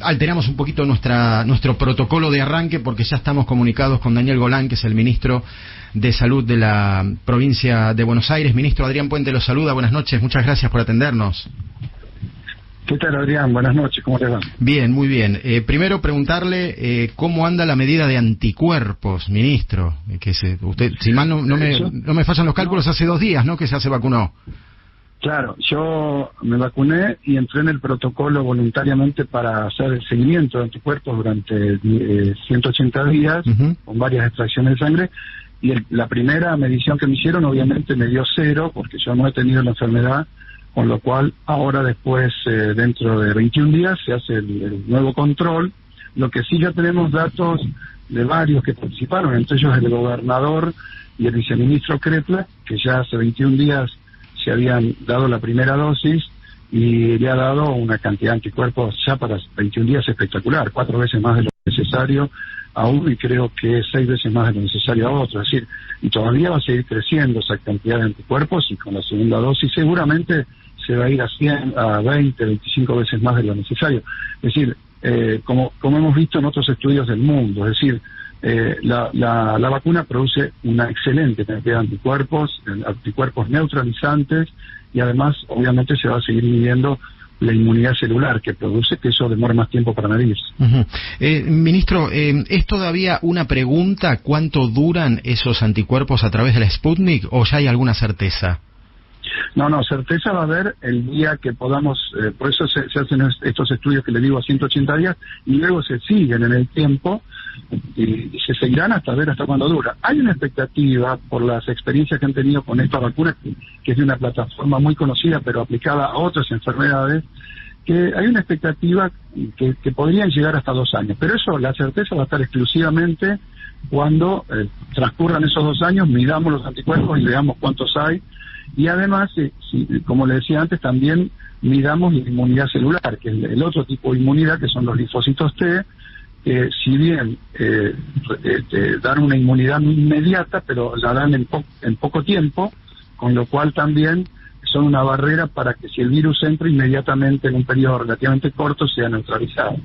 alteramos un poquito nuestro protocolo de arranque porque ya estamos comunicados con Daniel Golán, que es el ministro de Salud de la provincia de Buenos Aires. Ministro, Adrián Puente los saluda, buenas noches, muchas gracias por atendernos. ¿Qué tal, Adrián? Buenas noches, ¿cómo te va? Bien, muy bien. Primero preguntarle cómo anda la medida de anticuerpos, ministro. Usted, si mal no me fallan los cálculos, hace 2 días, ¿no?, que ya se vacunó. Claro, yo me vacuné y entré en el protocolo voluntariamente para hacer el seguimiento de anticuerpos durante 180 días, con varias extracciones de sangre, y la primera medición que me hicieron obviamente me dio 0, porque yo no he tenido la enfermedad, con lo cual ahora después, dentro de 21 días, se hace el nuevo control. Lo que sí ya tenemos datos de varios que participaron, entre ellos el gobernador y el viceministro Krepler, que ya hace 21 días se habían dado la primera dosis y le ha dado una cantidad de anticuerpos ya para 21 días espectacular, 4 veces más de lo necesario a uno y creo que 6 veces más de lo necesario a otro. Es decir, y todavía va a seguir creciendo esa cantidad de anticuerpos y con la segunda dosis seguramente se va a ir a 100, a 20, 25 veces más de lo necesario. Es decir, como hemos visto en otros estudios del mundo, es decir, la vacuna produce una excelente cantidad de anticuerpos neutralizantes y además obviamente se va a seguir midiendo la inmunidad celular que produce, que eso demora más tiempo para medirse. Ministro, ¿es todavía una pregunta cuánto duran esos anticuerpos a través de la Sputnik o ya hay alguna certeza? No, certeza va a haber el día que podamos, por eso se hacen estos estudios que le digo a 180 días y luego se siguen en el tiempo y se seguirán hasta ver hasta cuándo dura. Hay una expectativa por las experiencias que han tenido con esta vacuna, que es de una plataforma muy conocida pero aplicada a otras enfermedades, que hay una expectativa que podrían llegar hasta 2 años, pero eso, la certeza va a estar exclusivamente cuando transcurran esos 2 años, midamos los anticuerpos y veamos cuántos hay. Y además, como le decía antes, también midamos la inmunidad celular, que es el otro tipo de inmunidad, que son los linfocitos T, que si bien dan una inmunidad inmediata, pero la dan en poco tiempo, con lo cual también son una barrera para que si el virus entra inmediatamente en un periodo relativamente corto sea neutralizado.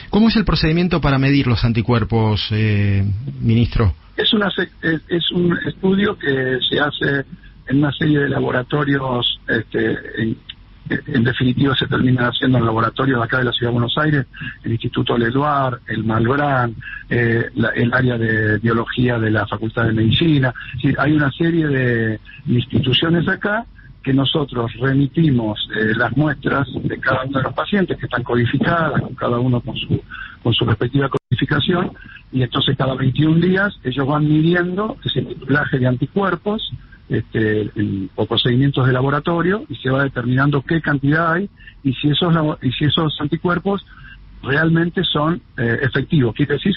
¿Cómo es el procedimiento para medir los anticuerpos, ministro? Es un estudio que se hace en una serie de laboratorios, en definitiva se termina haciendo en laboratorios de acá de la Ciudad de Buenos Aires, el Instituto Leduar, el Malbrán, el área de biología de la Facultad de Medicina. Sí, hay una serie de instituciones acá que nosotros remitimos las muestras de cada uno de los pacientes que están codificadas, con cada uno con su respectiva codificación, y entonces cada 21 días ellos van midiendo ese titulaje de anticuerpos por procedimientos de laboratorio y se va determinando qué cantidad hay y si esos anticuerpos realmente son efectivos, quiere decir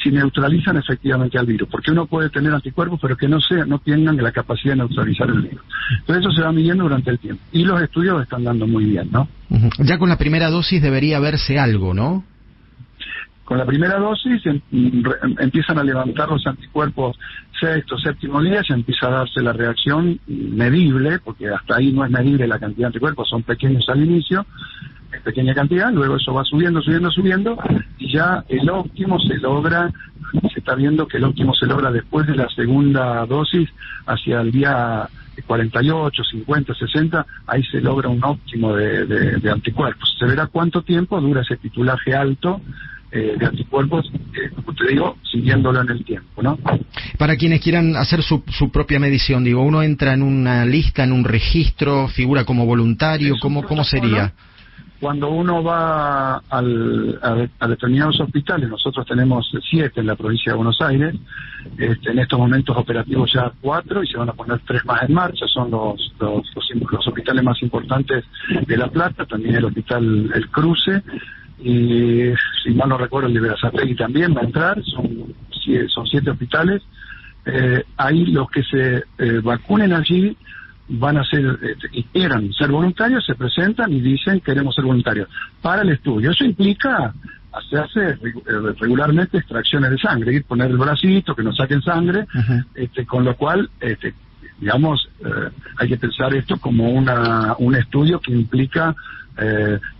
si neutralizan efectivamente al virus, porque uno puede tener anticuerpos pero que no tengan la capacidad de neutralizar el virus. Entonces eso se va midiendo durante el tiempo y los estudios están dando muy bien, ¿no? Ya con la primera dosis debería verse algo, ¿no? Con la primera dosis empiezan a levantar los anticuerpos sexto, séptimo día, ya empieza a darse la reacción medible, porque hasta ahí no es medible la cantidad de anticuerpos, son pequeños al inicio, es pequeña cantidad, luego eso va subiendo, y ya el óptimo se está viendo que el óptimo se logra después de la segunda dosis, hacia el día 48, 50, 60, ahí se logra un óptimo de anticuerpos. Se verá cuánto tiempo dura ese titulaje alto de anticuerpos, como te digo, siguiéndolo en el tiempo, ¿no? Para quienes quieran hacer su propia medición, digo, uno entra en una lista, en un registro, figura como voluntario, ¿cómo sería? Cuando uno va a determinados hospitales, nosotros tenemos 7 en la provincia de Buenos Aires, en estos momentos operativos ya 4 y se van a poner 3 más en marcha, son los hospitales más importantes de La Plata, también el hospital El Cruce, y si mal no recuerdo el de Berazategui también va a entrar, son 7 hospitales. Ahí los que se vacunen allí van a ser, y quieran ser voluntarios, se presentan y dicen queremos ser voluntarios para el estudio. Eso implica hacerse regularmente extracciones de sangre, poner el bracito, que nos saquen sangre, con lo cual digamos, hay que pensar esto como un estudio que implica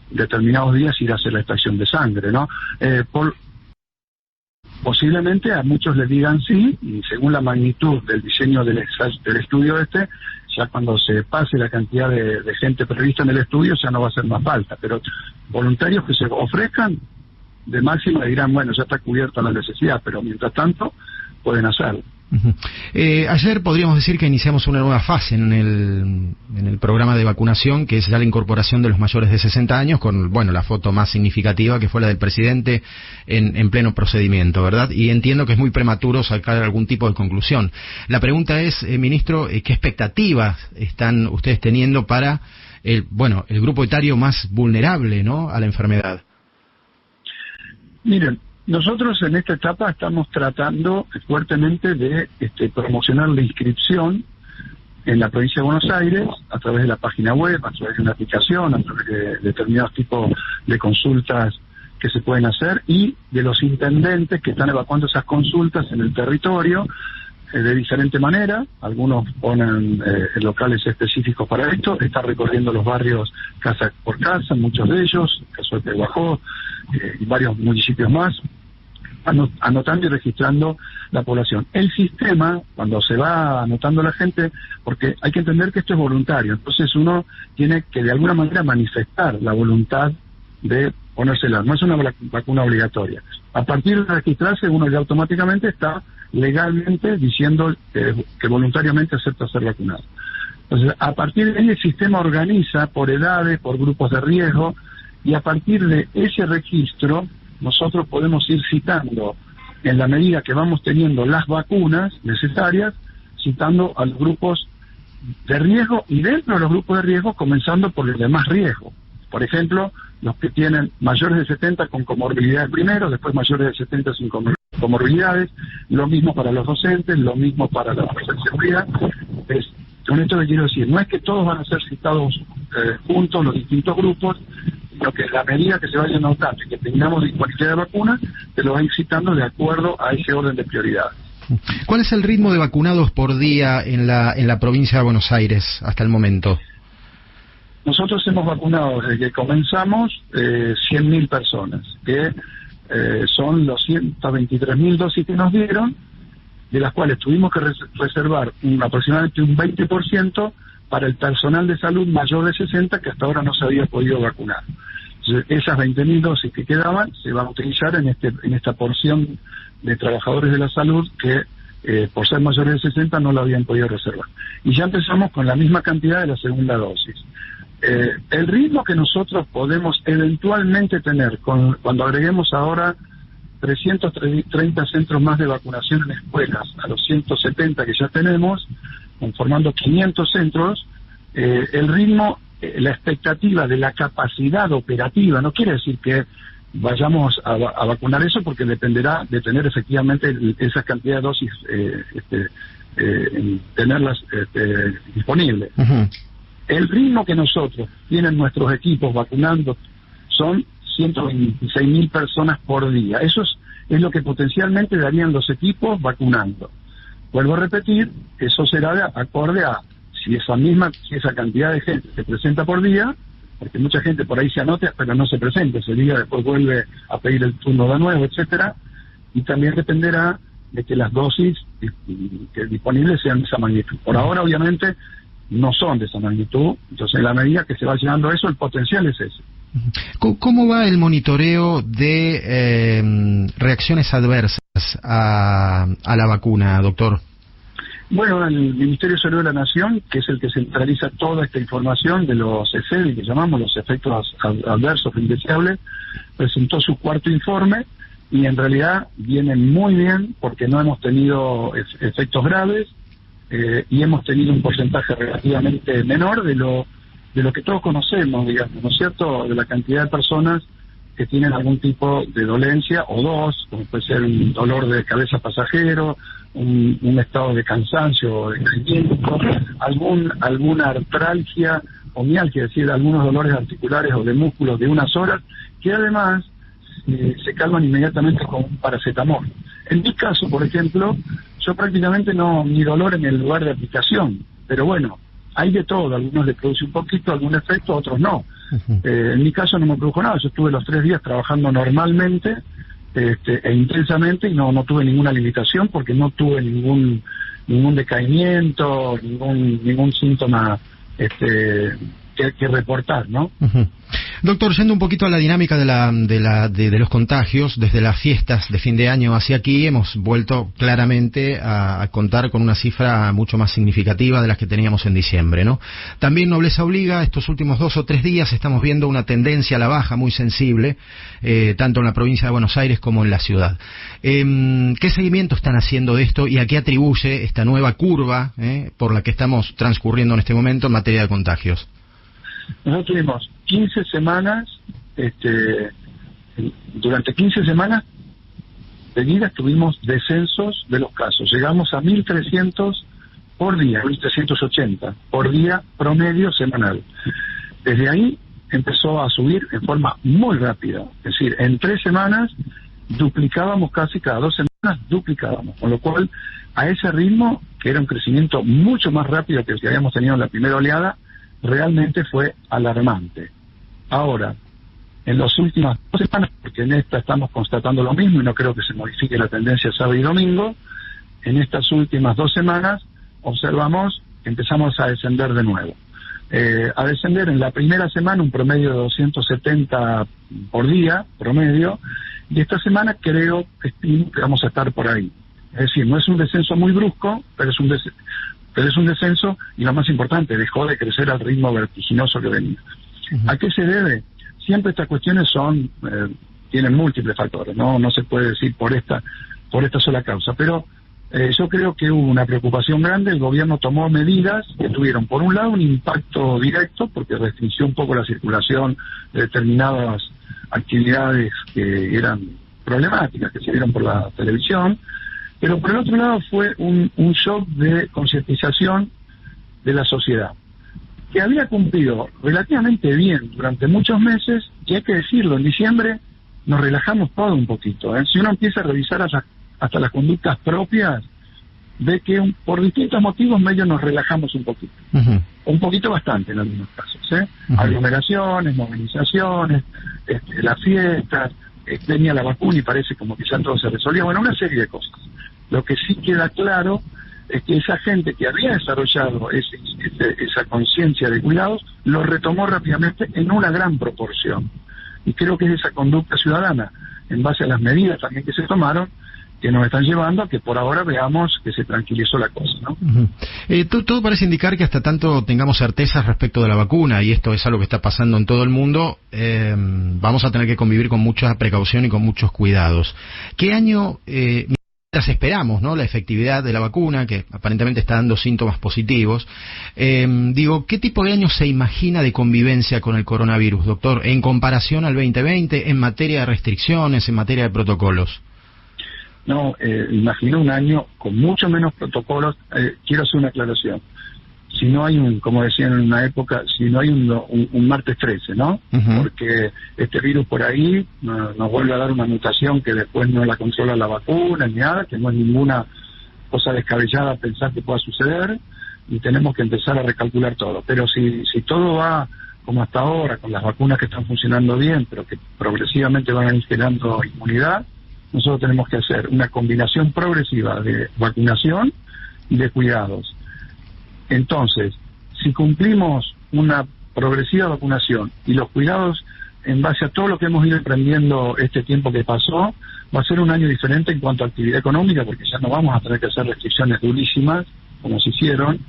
determinados días ir a hacer la extracción de sangre, ¿no? Posiblemente a muchos les digan sí, y según la magnitud del diseño del estudio ya cuando se pase la cantidad de gente prevista en el estudio ya no va a hacer más falta, pero voluntarios que se ofrezcan de máxima dirán, bueno, ya está cubierta la necesidad, pero mientras tanto pueden hacerlo. Ayer podríamos decir que iniciamos una nueva fase en el programa de vacunación, que es ya la incorporación de los mayores de 60 años, con, bueno, la foto más significativa que fue la del presidente en pleno procedimiento, ¿verdad? Y entiendo que es muy prematuro sacar algún tipo de conclusión. La pregunta es, ministro, ¿qué expectativas están ustedes teniendo para el grupo etario más vulnerable, ¿no?, a la enfermedad? Miren, nosotros en esta etapa estamos tratando fuertemente de promocionar la inscripción en la provincia de Buenos Aires a través de la página web, a través de una aplicación, a través de determinados tipos de consultas que se pueden hacer y de los intendentes que están evacuando esas consultas en el territorio de diferente manera. Algunos ponen locales específicos para esto, está recorriendo los barrios casa por casa, muchos de ellos, el caso de Pehuajó y varios municipios más, anotando y registrando la población. El sistema, cuando se va anotando la gente, porque hay que entender que esto es voluntario, entonces uno tiene que de alguna manera manifestar la voluntad de ponérsela, no es una vacuna obligatoria. A partir de registrarse, uno ya automáticamente está legalmente diciendo que voluntariamente acepta ser vacunado. Entonces, a partir de ahí el sistema organiza por edades, por grupos de riesgo, y a partir de ese registro nosotros podemos ir citando, en la medida que vamos teniendo las vacunas necesarias, citando a los grupos de riesgo y dentro de los grupos de riesgo comenzando por los de más riesgo. Por ejemplo, los que tienen mayores de 70 con comorbilidades primero, después mayores de 70 sin comorbilidades, lo mismo para los docentes, lo mismo para la fuerza de seguridad. Con esto le quiero decir, no es que todos van a ser citados juntos, los distintos grupos, sino que la medida que se vaya notando y que tengamos disponibilidad de vacunas, se lo va citando de acuerdo a ese orden de prioridades. ¿Cuál es el ritmo de vacunados por día en la provincia de Buenos Aires hasta el momento? Nosotros hemos vacunado desde que comenzamos 100.000 personas, que son los 123.000 dosis que nos dieron, de las cuales tuvimos que reservar aproximadamente un 20% para el personal de salud mayor de 60 que hasta ahora no se había podido vacunar. Entonces, esas 20.000 dosis que quedaban se van a utilizar en esta porción de trabajadores de la salud que por ser mayores de 60 no lo habían podido reservar. Y ya empezamos con la misma cantidad de la segunda dosis. El ritmo que nosotros podemos eventualmente tener cuando agreguemos ahora 330 centros más de vacunación en escuelas a los 170 que ya tenemos, conformando 500 centros, el ritmo, la expectativa de la capacidad operativa, no quiere decir que vayamos a vacunar eso, porque dependerá de tener efectivamente esa cantidad de dosis, tenerlas disponibles. Uh-huh. El ritmo que nosotros tienen nuestros equipos vacunando son 126.000 personas por día. Eso es lo que potencialmente darían los equipos vacunando. Vuelvo a repetir, eso será acorde a si esa cantidad de gente se presenta por día, porque mucha gente por ahí se anota pero no se presenta ese día, después vuelve a pedir el turno de nuevo, etcétera, y también dependerá de que las dosis que disponibles sean de esa magnitud. Por ahora, obviamente, no son de esa magnitud, entonces en la medida que se va llegando a eso, el potencial es ese. ¿Cómo va el monitoreo de reacciones adversas a la vacuna, doctor? Bueno, el Ministerio de Salud de la Nación, que es el que centraliza toda esta información de los EFED, que llamamos los efectos adversos indeseables, presentó su cuarto informe y en realidad viene muy bien porque no hemos tenido efectos graves y hemos tenido un porcentaje relativamente menor de lo que todos conocemos, digamos, ¿no es cierto?, de la cantidad de personas que tienen algún tipo de dolencia, o dos, como puede ser un dolor de cabeza pasajero, un estado de cansancio o de caimiento, alguna artralgia o mialgia, es decir, algunos dolores articulares o de músculos de unas horas, que además se calman inmediatamente con un paracetamol. En mi caso, por ejemplo, yo prácticamente ni dolor en el lugar de aplicación, pero bueno, hay de todo, a algunos les produce un poquito, algún efecto, a otros no. En mi caso no me produjo nada, yo estuve los 3 días trabajando normalmente e intensamente y no tuve ninguna limitación porque no tuve ningún decaimiento, ningún síntoma que reportar, ¿no? Doctor, yendo un poquito a la dinámica de los contagios, desde las fiestas de fin de año hacia aquí hemos vuelto claramente a contar con una cifra mucho más significativa de las que teníamos en diciembre, ¿no? También nobleza obliga, estos últimos 2 o 3 días estamos viendo una tendencia a la baja muy sensible, tanto en la provincia de Buenos Aires como en la ciudad. ¿Qué seguimiento están haciendo de esto y a qué atribuye esta nueva curva por la que estamos transcurriendo en este momento en materia de contagios? Nosotros tuvimos 15 semanas, durante 15 semanas seguidas tuvimos descensos de los casos. Llegamos a 1.300 por día, 1.380 por día promedio semanal. Desde ahí empezó a subir en forma muy rápida. Es decir, en 3 semanas duplicábamos casi cada 2 semanas, duplicábamos. Con lo cual, a ese ritmo, que era un crecimiento mucho más rápido que el que habíamos tenido en la primera oleada, realmente fue alarmante. Ahora, en las últimas 2 semanas, porque en esta estamos constatando lo mismo y no creo que se modifique la tendencia sábado y domingo, en estas últimas 2 semanas observamos que empezamos a descender de nuevo. A descender en la primera semana un promedio de 270 por día, promedio, y esta semana estimo que vamos a estar por ahí. Es decir, no es un descenso muy brusco, pero es un descenso, y lo más importante, dejó de crecer al ritmo vertiginoso que venía. ¿A qué se debe? Siempre estas cuestiones tienen múltiples factores, no se puede decir por esta sola causa, pero yo creo que hubo una preocupación grande. El gobierno tomó medidas que tuvieron, por un lado, un impacto directo, porque restringió un poco la circulación de determinadas actividades que eran problemáticas, que se vieron por la televisión, pero por el otro lado fue un shock de concientización de la sociedad, que había cumplido relativamente bien durante muchos meses, y hay que decirlo, en diciembre nos relajamos todo un poquito. Si uno empieza a revisar hasta las conductas propias, ve que por distintos motivos medio nos relajamos un poquito. Un poquito bastante en algunos casos. Aglomeraciones, movilizaciones, las fiestas, venía la vacuna y parece como que ya todo se resolvía. Bueno, una serie de cosas. Lo que sí queda claro es que esa gente que había desarrollado esa conciencia de cuidados lo retomó rápidamente en una gran proporción. Y creo que es esa conducta ciudadana, en base a las medidas también que se tomaron, que nos están llevando a que por ahora veamos que se tranquilizó la cosa, ¿no? Todo parece indicar que hasta tanto tengamos certezas respecto de la vacuna, y esto es algo que está pasando en todo el mundo, vamos a tener que convivir con mucha precaución y con muchos cuidados. ¿Qué año esperamos, ¿no?, la efectividad de la vacuna, que aparentemente está dando síntomas positivos? ¿Qué tipo de año se imagina de convivencia con el coronavirus, doctor, en comparación al 2020, en materia de restricciones, en materia de protocolos? No, imagino un año con mucho menos protocolos. Quiero hacer una aclaración. Si no hay como decían en una época, si no hay un martes 13, ¿no? Porque este virus por ahí nos vuelve a dar una mutación que después no la controla la vacuna ni nada, que no es ninguna cosa descabellada pensar que pueda suceder, y tenemos que empezar a recalcular todo. Pero si todo va como hasta ahora, con las vacunas que están funcionando bien, pero que progresivamente van a ir generando inmunidad, nosotros tenemos que hacer una combinación progresiva de vacunación y de cuidados. Entonces, si cumplimos una progresiva vacunación y los cuidados en base a todo lo que hemos ido emprendiendo este tiempo que pasó, va a ser un año diferente en cuanto a actividad económica, porque ya no vamos a tener que hacer restricciones durísimas como se hicieron,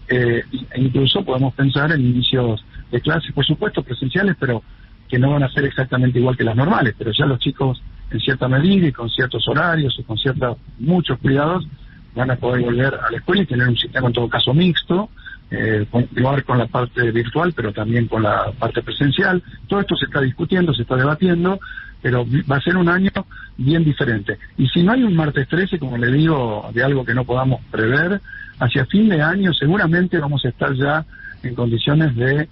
e incluso podemos pensar en inicios de clases, por supuesto presenciales, pero que no van a ser exactamente igual que las normales, pero ya los chicos en cierta medida y con ciertos horarios y con muchos cuidados van a poder volver a la escuela y tener un sistema en todo caso mixto, continuar con la parte virtual pero también con la parte presencial. Todo esto se está discutiendo, se está debatiendo, pero va a ser un año bien diferente. Y si no hay un martes 13, como le digo, de algo que no podamos prever, hacia fin de año seguramente vamos a estar ya en condiciones de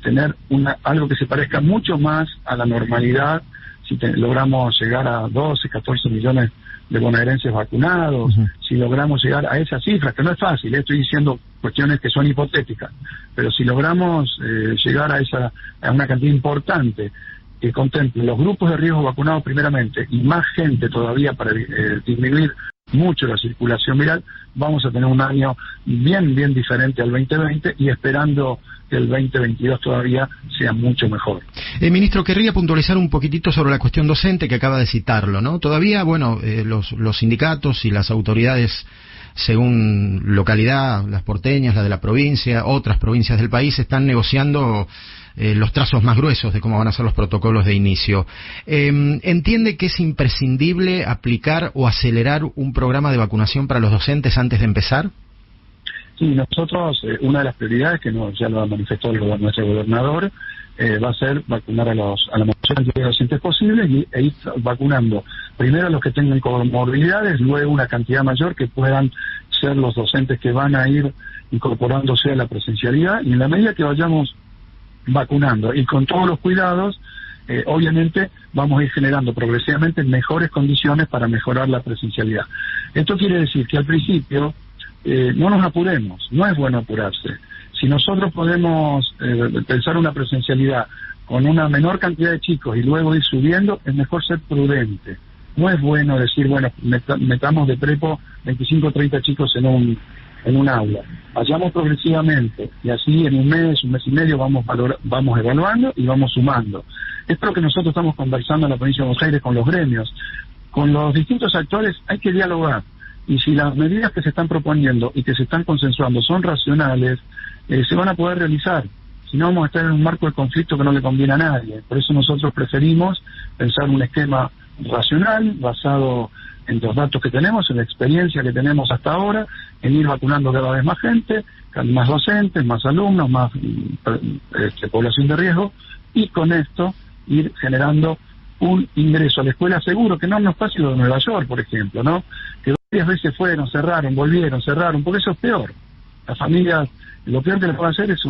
tener algo que se parezca mucho más a la normalidad, si logramos llegar a 12, 14 millones de bonaerenses vacunados, si logramos llegar a esas cifras, que no es fácil, estoy diciendo cuestiones que son hipotéticas, pero si logramos llegar a una cantidad importante que contemple los grupos de riesgo vacunados primeramente y más gente todavía para disminuir mucho la circulación viral, vamos a tener un año bien diferente al 2020 y esperando que el 2022 todavía sea mucho mejor. Ministro, querría puntualizar un poquitito sobre la cuestión docente que acaba de citarlo, ¿no? Todavía, bueno, los sindicatos y las autoridades, según localidad, las porteñas, la de la provincia, otras provincias del país, están negociando los trazos más gruesos de cómo van a ser los protocolos de inicio. ¿Entiende que es imprescindible aplicar o acelerar un programa de vacunación para los docentes antes de empezar? Sí, nosotros, una de las prioridades que ya lo ha manifestado nuestro gobernador, va a ser vacunar a la mayor cantidad de docentes posibles e ir vacunando primero a los que tengan comorbilidades, luego una cantidad mayor que puedan ser los docentes que van a ir incorporándose a la presencialidad, y en la medida que vayamos vacunando y con todos los cuidados, obviamente vamos a ir generando progresivamente mejores condiciones para mejorar la presencialidad. Esto quiere decir que al principio no nos apuremos, no es bueno apurarse. Si nosotros podemos pensar una presencialidad con una menor cantidad de chicos y luego ir subiendo, es mejor ser prudente. No es bueno decir, bueno, metamos de prepo 25 o 30 chicos en un aula. Vayamos progresivamente y así en un mes y medio vamos evaluando y vamos sumando. Es lo que nosotros estamos conversando en la provincia de Buenos Aires con los gremios. Con los distintos actores hay que dialogar, y si las medidas que se están proponiendo y que se están consensuando son racionales, se van a poder realizar. Si no, vamos a estar en un marco de conflicto que no le conviene a nadie. Por eso nosotros preferimos pensar un esquema racional, basado en los datos que tenemos, en la experiencia que tenemos hasta ahora, en ir vacunando cada vez más gente, más docentes, más alumnos, más población de riesgo, y con esto ir generando un ingreso a la escuela seguro, que no nos pase lo de Nueva York, por ejemplo, ¿no? Que varias veces fueron, cerraron, volvieron, cerraron, porque eso es peor. Las familias, lo peor que les puede hacer es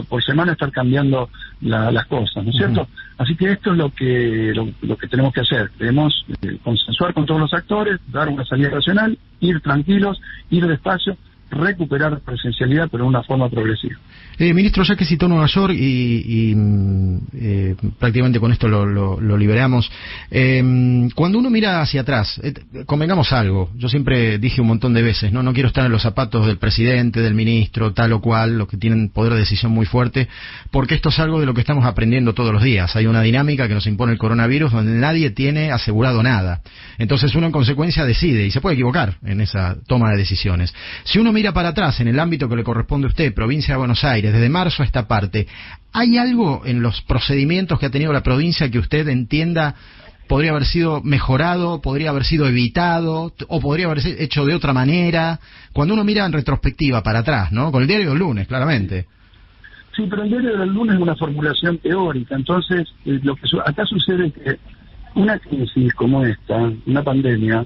por semana estar cambiando las cosas, ¿no es cierto? Así que esto es lo que tenemos que hacer. Debemos consensuar con todos los actores, dar una salida racional, ir tranquilos, ir despacio, recuperar presencialidad, pero de una forma progresiva. Ministro, ya que citó Nueva York y prácticamente con esto lo liberamos, cuando uno mira hacia atrás, convengamos algo, yo siempre dije un montón de veces, no quiero estar en los zapatos del presidente, del ministro, tal o cual, los que tienen poder de decisión muy fuerte, porque esto es algo de lo que estamos aprendiendo todos los días. Hay una dinámica que nos impone el coronavirus donde nadie tiene asegurado nada. Entonces uno en consecuencia decide, y se puede equivocar en esa toma de decisiones. Si uno mira para atrás, en el ámbito que le corresponde a usted, provincia de Buenos Aires, desde marzo a esta parte, ¿hay algo en los procedimientos que ha tenido la provincia que usted entienda podría haber sido mejorado, podría haber sido evitado, o podría haber hecho de otra manera? Cuando uno mira en retrospectiva para atrás, ¿no? Con el diario del lunes, claramente. Sí, pero el diario del lunes es una formulación teórica. Entonces, lo que acá sucede es que una crisis como esta, una pandemia,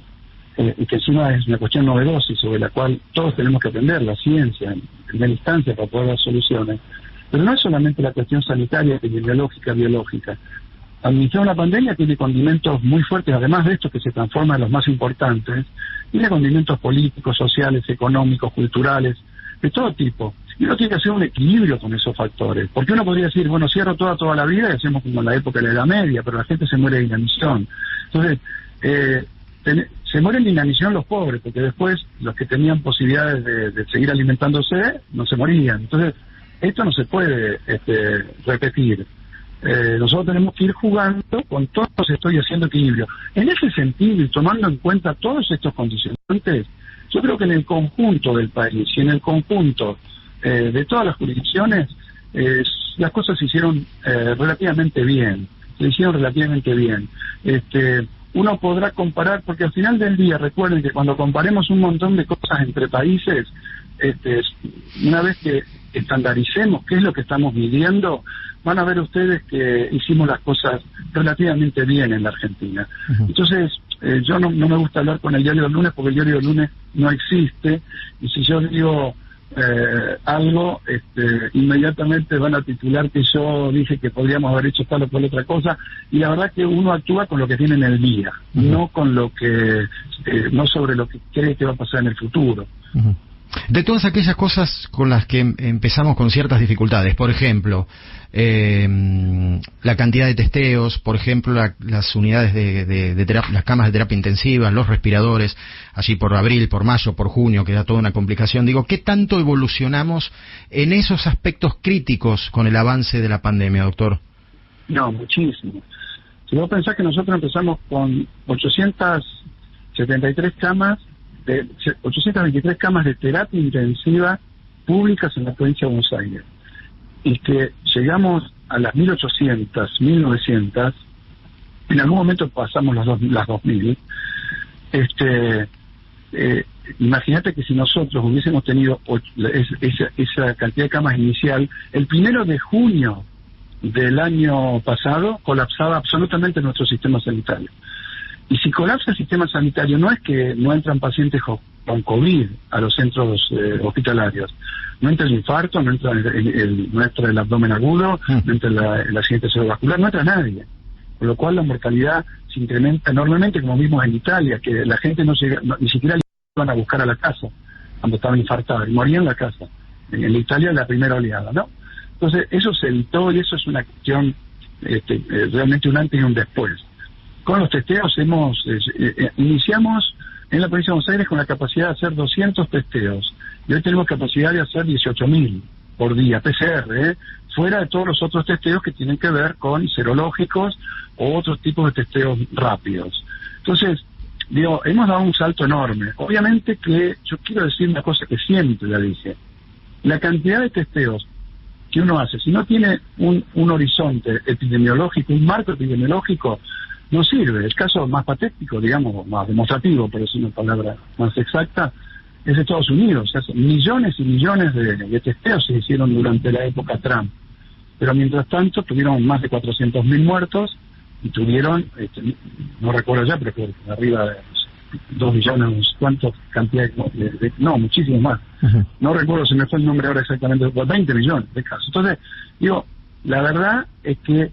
y que encima es una cuestión novedosa y sobre la cual todos tenemos que aprender, la ciencia, en primera instancia, para poder dar soluciones. Pero no es solamente la cuestión sanitaria, epidemiológica, biológica. Administrar una pandemia tiene condimentos muy fuertes, además de estos que se transforman en los más importantes, tiene condimentos políticos, sociales, económicos, culturales, de todo tipo. Y uno tiene que hacer un equilibrio con esos factores. Porque uno podría decir, bueno, cierro toda la vida y hacemos como en la época de la Edad Media, pero la gente se muere de inanición. Entonces, se mueren de inanición los pobres, porque después los que tenían posibilidades de seguir alimentándose no se morían. Entonces, esto no se puede repetir. Nosotros tenemos que ir jugando con todos estos y haciendo equilibrio. En ese sentido, y tomando en cuenta todos estos condicionantes, yo creo que en el conjunto del país y en el conjunto de todas las jurisdicciones, las cosas se hicieron relativamente bien. Uno podrá comparar, porque al final del día, recuerden que cuando comparemos un montón de cosas entre países, una vez que estandaricemos qué es lo que estamos midiendo, van a ver ustedes que hicimos las cosas relativamente bien en la Argentina. Entonces, yo no me gusta hablar con el diario del lunes, porque el diario del lunes no existe, y si yo digo algo, inmediatamente van a titular que yo dije que podríamos haber hecho tal o cual otra cosa, y la verdad que uno actúa con lo que tiene en el día, no con lo que no sobre lo que cree que va a pasar en el futuro. De todas aquellas cosas con las que empezamos con ciertas dificultades, por ejemplo, la cantidad de testeos, por ejemplo, las unidades de terapia, las camas de terapia intensiva, los respiradores, allí por abril, por mayo, por junio, que da toda una complicación. Digo, ¿qué tanto evolucionamos en esos aspectos críticos con el avance de la pandemia, doctor? No, muchísimo. Si vos pensás que nosotros empezamos con 823 camas, 823 camas de terapia intensiva públicas en la provincia de Buenos Aires, y que llegamos a las 1.800, 1.900, en algún momento pasamos las 2.000. Imagínate que si nosotros hubiésemos tenido esa cantidad de camas inicial, el 1 de junio del año pasado colapsaba absolutamente nuestro sistema sanitario. Y si colapsa el sistema sanitario, no es que no entran pacientes con COVID a los centros hospitalarios. No entra el infarto, no entra el abdomen agudo, no entra el accidente cerebrovascular, no entra nadie. Con lo cual la mortalidad se incrementa enormemente, como vimos en Italia, que la gente ni siquiera iban a buscar a la casa cuando estaba infartada, y moría en la casa. En Italia la primera oleada, ¿no? Entonces eso se evitó, y eso es una cuestión realmente un antes y un después. Con los testeos iniciamos en la provincia de Buenos Aires con la capacidad de hacer 200 testeos, y hoy tenemos capacidad de hacer 18.000 por día, PCR, fuera de todos los otros testeos que tienen que ver con serológicos o otros tipos de testeos rápidos. Entonces, digo, hemos dado un salto enorme. Obviamente que yo quiero decir una cosa que siempre la dije: la cantidad de testeos que uno hace, si no tiene un horizonte epidemiológico, un marco epidemiológico, no sirve. El caso más patético, digamos, más demostrativo, por decir una palabra más exacta, es Estados Unidos. O sea, millones y millones de testeos se hicieron durante la época Trump, pero mientras tanto tuvieron más de 400.000 muertos y tuvieron, no recuerdo ya, pero creo que arriba de 2 millones, ¿cuántos? Cantidad no, muchísimo más. Uh-huh. No recuerdo, se me fue el nombre ahora exactamente, 20 millones de casos. Entonces, digo, la verdad es que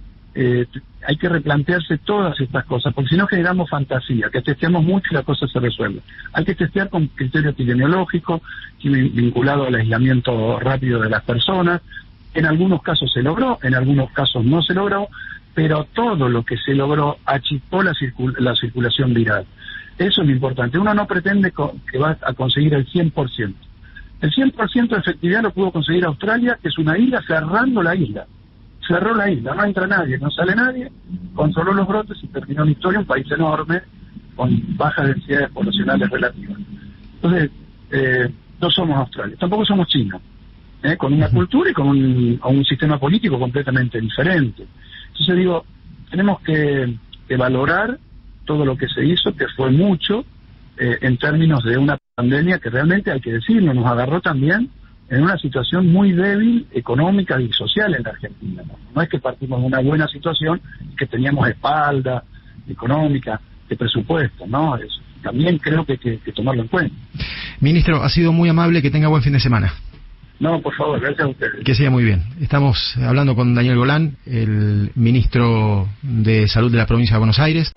hay que replantearse todas estas cosas, porque si no generamos fantasía, que testeamos mucho y la cosa se resuelve. Hay que testear con criterio epidemiológico, vinculado al aislamiento rápido de las personas. En algunos casos se logró, en algunos casos no se logró, pero todo lo que se logró achicó la circulación viral. Eso es lo importante. Uno no pretende que va a conseguir el 100%. El 100% de efectividad lo pudo conseguir Australia, que es una isla, cerrando la isla. Cerró la isla, no entra nadie, no sale nadie, controló los brotes y terminó la historia, un país enorme, con bajas densidades poblacionales relativas. Entonces, no somos Australia, tampoco somos China, con una cultura y con un sistema político completamente diferente. Entonces digo, tenemos que valorar todo lo que se hizo, que fue mucho, en términos de una pandemia que realmente, hay que decirlo, nos agarró también en una situación muy débil económica y social en la Argentina. No es que partimos de una buena situación, que teníamos espalda económica, de presupuesto, ¿no? También creo que hay que tomarlo en cuenta. Ministro, ha sido muy amable, que tenga buen fin de semana. No, por favor, gracias a ustedes. Que siga muy bien. Estamos hablando con Daniel Golán, el ministro de Salud de la provincia de Buenos Aires.